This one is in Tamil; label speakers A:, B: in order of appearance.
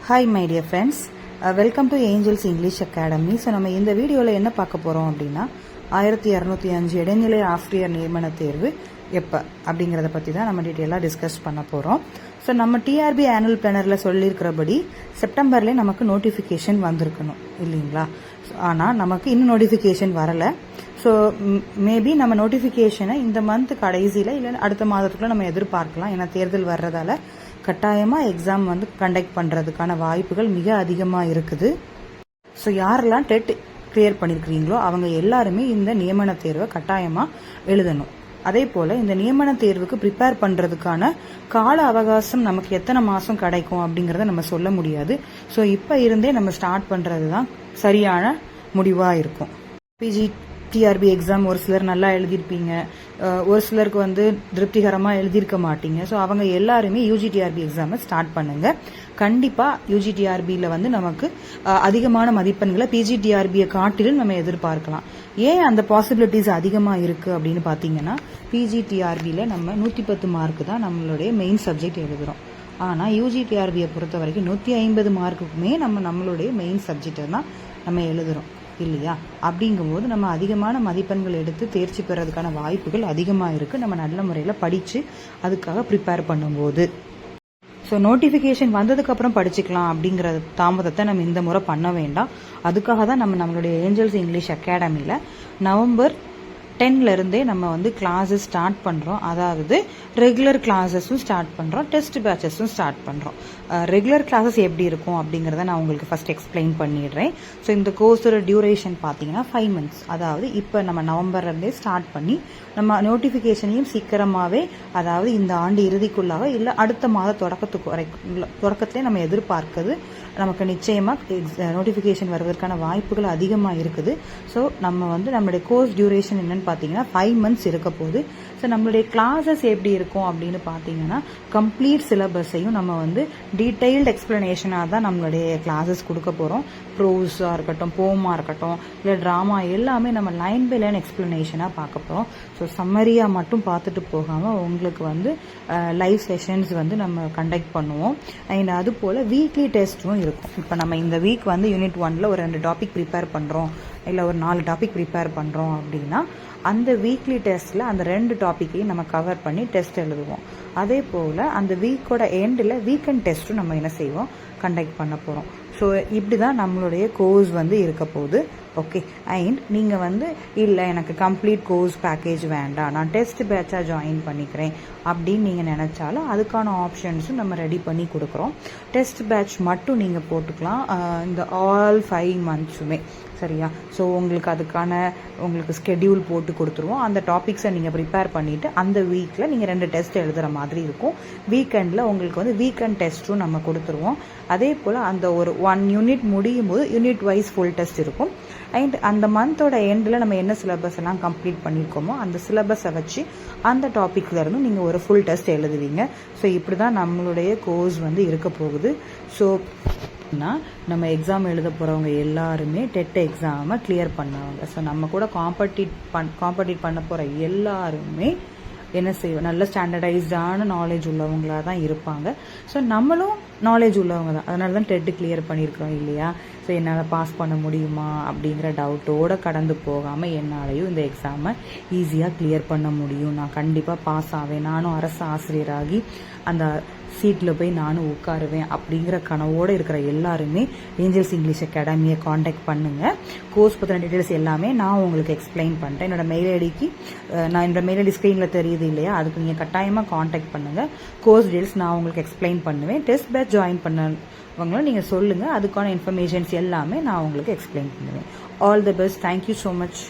A: Hi my dear friends, welcome to Angels English academy. So நம்ம இந்த வீடியோவில் என்ன பார்க்க போகிறோம் அப்படின்னா 1205 இடைநிலை ஆசிரியர் நியமன தேர்வு எப்போ அப்படிங்கிறத பற்றி தான் நம்ம டீட்டெயிலாக டிஸ்கஸ் பண்ண போகிறோம். ஸோ நம்ம டிஆர்பி ஆனுவல் பிளானரில் சொல்லியிருக்கிறபடி செப்டம்பர்லேயே நமக்கு நோட்டிஃபிகேஷன் வந்திருக்கணும் இல்லைங்களா? ஆனால் நமக்கு இன்னும் நோட்டிஃபிகேஷன் வரலை. ஸோ மேபி நம்ம நோட்டிஃபிகேஷனை இந்த மந்த் கடைசியில் இல்லை அடுத்த மாதத்துக்குள்ள நம்ம எதிர்பார்க்கலாம். ஏன்னா தேர்தல் வர்றதால கட்டாயமாக எக்ஸாம் வந்து கண்டக்ட் பண்ணுறதுக்கான வாய்ப்புகள் மிக அதிகமாக இருக்குது. ஸோ யாரெல்லாம் டெட் கிளியர் பண்ணியிருக்கிறீங்களோ அவங்க எல்லாருமே இந்த நியமன தேர்வை கட்டாயமாக எழுதணும். அதே போல் இந்த நியமன தேர்வுக்கு ப்ரிப்பேர் பண்ணுறதுக்கான கால அவகாசம் நமக்கு எத்தனை மாதம் கிடைக்கும் அப்படிங்கிறத நம்ம சொல்ல முடியாது. ஸோ இப்போ இருந்தே நம்ம ஸ்டார்ட் பண்ணுறது தான் சரியான முடிவாக இருக்கும். டிஆர்பி எக்ஸாம் ஒரு சிலர் நல்லா எழுதியிருப்பீங்க, ஒரு சிலருக்கு வந்து திருப்திகரமாக எழுதியிருக்க மாட்டீங்க. ஸோ அவங்க எல்லாருமே யூஜிடிஆர்பி எக்ஸாமை ஸ்டார்ட் பண்ணுங்கள். கண்டிப்பாக யூஜிடிஆர்பியில் வந்து நமக்கு அதிகமான மதிப்பெண்களை பிஜிடிஆர்பியை காட்டிலும் நம்ம எதிர்பார்க்கலாம். ஏன் அந்த பாசிபிலிட்டிஸ் அதிகமாக இருக்குது அப்படின்னு பார்த்தீங்கன்னா, பிஜிடிஆர்பியில் நம்ம 110 மார்க்கு தான் நம்மளுடைய மெயின் சப்ஜெக்ட் எழுதுகிறோம். ஆனால் யூஜிடிஆர்பியை பொறுத்த வரைக்கும் 150 மார்க்குக்குமே நம்மளுடைய மெயின் சப்ஜெக்டை தான் நம்ம எழுதுகிறோம் இல்லையா? அப்படிங்கும்போது நம்ம அதிகமான மதிப்பெண்கள் எடுத்து தேர்ச்சி பெறதுக்கான வாய்ப்புகள் அதிகமாக இருக்குது, நம்ம நல்ல முறையில் படித்து அதுக்காக ப்ரிப்பேர் பண்ணும்போது. ஸோ நோட்டிஃபிகேஷன் வந்ததுக்கப்புறம் படிச்சுக்கலாம் அப்படிங்கிற தாமதத்தை நம்ம இந்த முறை பண்ண வேண்டாம். அதுக்காக தான் நம்மளுடைய ஏஞ்சல்ஸ் இங்கிலீஷ் அகாடமியில் நவம்பர் 10 நம்ம வந்து கிளாஸஸ் ஸ்டார்ட் பண்ணுறோம். அதாவது ரெகுலர் கிளாஸஸும் ஸ்டார்ட் பண்ணுறோம், டெஸ்ட் பேட்சஸும் ஸ்டார்ட் பண்ணுறோம். ரெகுலர் கிளாஸஸ் எப்படி இருக்கும் அப்படிங்கிறத நான் உங்களுக்கு ஃபர்ஸ்ட் எக்ஸ்பிளைன் பண்ணிடுறேன். ஸோ இந்த கோர்ஸோட டியூரேஷன் பார்த்தீங்கன்னா 5 months. அதாவது இப்போ நம்ம நவம்பர்லேருந்தே ஸ்டார்ட் பண்ணி நம்ம நோட்டிஃபிகேஷனையும் சீக்கிரமாகவே, அதாவது இந்த ஆண்டு இறுதிக்குள்ளாக இல்லை அடுத்த மாத தொடக்கத்திலே நம்ம எதிர்பார்க்குது. நமக்கு நிச்சயமாக நோட்டிஃபிகேஷன் வருவதற்கான வாய்ப்புகள் அதிகமாக இருக்குது. ஸோ நம்ம வந்து நம்மளுடைய கோர்ஸ் டியூரேஷன் என்னன்னு பார்த்தீங்கன்னா 5 months இருக்க போகுது. ஸோ நம்மளுடைய கிளாஸஸ் எப்படி இருக்கும் அப்படின்னு பார்த்தீங்கன்னா, கம்ப்ளீட் சிலபஸையும் நம்ம வந்து டீட்டெயில்டு எக்ஸ்பிளனேஷனாக தான் நம்மளுடைய கிளாஸஸ் கொடுக்க போகிறோம். ப்ரோஸாக இருக்கட்டும், போமாக இருக்கட்டும், இல்லை ட்ராமா, எல்லாமே நம்ம லைன் பை லைன் எக்ஸ்பிளனேஷனாக பார்க்க போகிறோம். ஸோ சம்மரியாக மட்டும் பார்த்துட்டு போகாமல் உங்களுக்கு வந்து லைவ் செஷன்ஸ் வந்து நம்ம கண்டக்ட் பண்ணுவோம். அண்ட் அது போல் வீக்லி டெஸ்ட்டும் இருக்கும். இப்போ நம்ம இந்த வீக் வந்து யூனிட் 1ல் ஒரு 2 டாபிக் ப்ரிப்பேர் பண்ணுறோம், இல்லை ஒரு 4 டாபிக் ப்ரிப்பேர் பண்ணுறோம் அப்படின்னா அந்த வீக்லி டெஸ்ட்டில் அந்த 2 டாப்பிக்கையும் நம்ம கவர் பண்ணி டெஸ்ட் எழுதுவோம். அதே போல் அந்த வீக்கோட எண்டில் வீக்கெண்ட் டெஸ்ட்டும் நம்ம என்ன செய்வோம், கண்டக்ட் பண்ண போகிறோம். ஸோ இப்படி தான் நம்மளுடைய கோர்ஸ் வந்து இருக்க போகுது. ஓகே, அண்ட் நீங்கள் வந்து இல்லை எனக்கு கம்ப்ளீட் கோர்ஸ் பேக்கேஜ் வேண்டாம், நான் டெஸ்ட் பேட்சாக ஜாயின் பண்ணிக்கிறேன் அப்படின்னு நீங்கள் நினச்சாலும் அதுக்கான ஆப்ஷன்ஸும் நம்ம ரெடி பண்ணி கொடுக்குறோம். டெஸ்ட் பேட்ச் மட்டும் நீங்கள் போட்டுக்கலாம் இந்த ஆல் 5 monthsமே, சரியா? ஸோ உங்களுக்கு ஸ்கெடியூல் போட்டு கொடுத்துருவோம். அந்த டாபிக்ஸை நீங்கள் ப்ரிப்பேர் பண்ணிவிட்டு அந்த வீக்கில் நீங்கள் 2 டெஸ்ட் எழுதுகிற மாதிரி இருக்கும். வீக்கெண்டில் உங்களுக்கு வந்து வீக்கெண்ட் டெஸ்ட்டும் நம்ம கொடுத்துருவோம். அதே போல் அந்த ஒரு 1 யூனிட் முடியும் போது யூனிட் வைஸ் ஃபுல் டெஸ்ட் இருக்கும். அண்ட் அந்த மந்தோட எண்டில் நம்ம என்ன சிலபஸ் எல்லாம் கம்ப்ளீட் பண்ணியிருக்கோமோ அந்த சிலபஸை வச்சு அந்த டாப்பிக்கில் இருந்து நீங்கள் ஒரு ஃபுல் டெஸ்ட் எழுதுவீங்க. ஸோ இப்படி தான் நம்மளுடைய கோர்ஸ் வந்து இருக்க போகுது. ஸோ நம்ம எக்ஸாம் எழுத போகிறவங்க எல்லாருமே டெட் எக்ஸாமை கிளியர் பண்ணவங்க. ஸோ நம்ம கூட காம்படிட் பண்ண போகிற எல்லாருமே என்ன செய்வோம், நல்ல ஸ்டாண்டர்டைஸ்டான நாலேஜ் உள்ளவங்களாக தான் இருப்பாங்க. ஸோ நம்மளும் நாலேஜ் உள்ளவங்க தான், அதனால தான் டெட்டு கிளியர் பண்ணியிருக்கிறோம் இல்லையா? ஸோ என்னால் பாஸ் பண்ண முடியுமா அப்படிங்கிற டவுட்டோடு கடந்து போகாமல் என்னாலையும் இந்த எக்ஸாமை ஈஸியாக கிளியர் பண்ண முடியும், நான் கண்டிப்பாக பாஸ் ஆவேன், நானும் அரசு ஆசிரியராகி அந்த சீட்டில் போய் நானும் உட்காருவேன் அப்படிங்கிற கனவோடு இருக்கிற எல்லாருமே ஏஞ்சல்ஸ் இங்கிலீஷ் அகாடமியை காண்டாக்ட் பண்ணுங்கள். கோர்ஸ் பற்றின டீட்டெயில்ஸ் எல்லாமே நான் உங்களுக்கு எக்ஸ்பிளைன் பண்ணுறேன். என்னோட மெயில் ஐடிக்கு என்னோட மெயில் ஐடி ஸ்க்ரீனில் தெரியுது இல்லையா, அதுக்கு நீங்கள் கட்டாயமாக காண்டாக்ட் பண்ணுங்கள். கோர்ஸ் டீட்டெயில்ஸ் நான் உங்களுக்கு எக்ஸ்பிளைன் பண்ணுவேன். டெஸ்ட் பேட்ச் ஜாயின் பண்ணவங்களும் நீங்கள் சொல்லுங்கள், அதுக்கான இன்ஃபர்மேஷன்ஸ் எல்லாமே நான் உங்களுக்கு எக்ஸ்பிளைன் பண்ணுவேன். All the best. Thank you so much.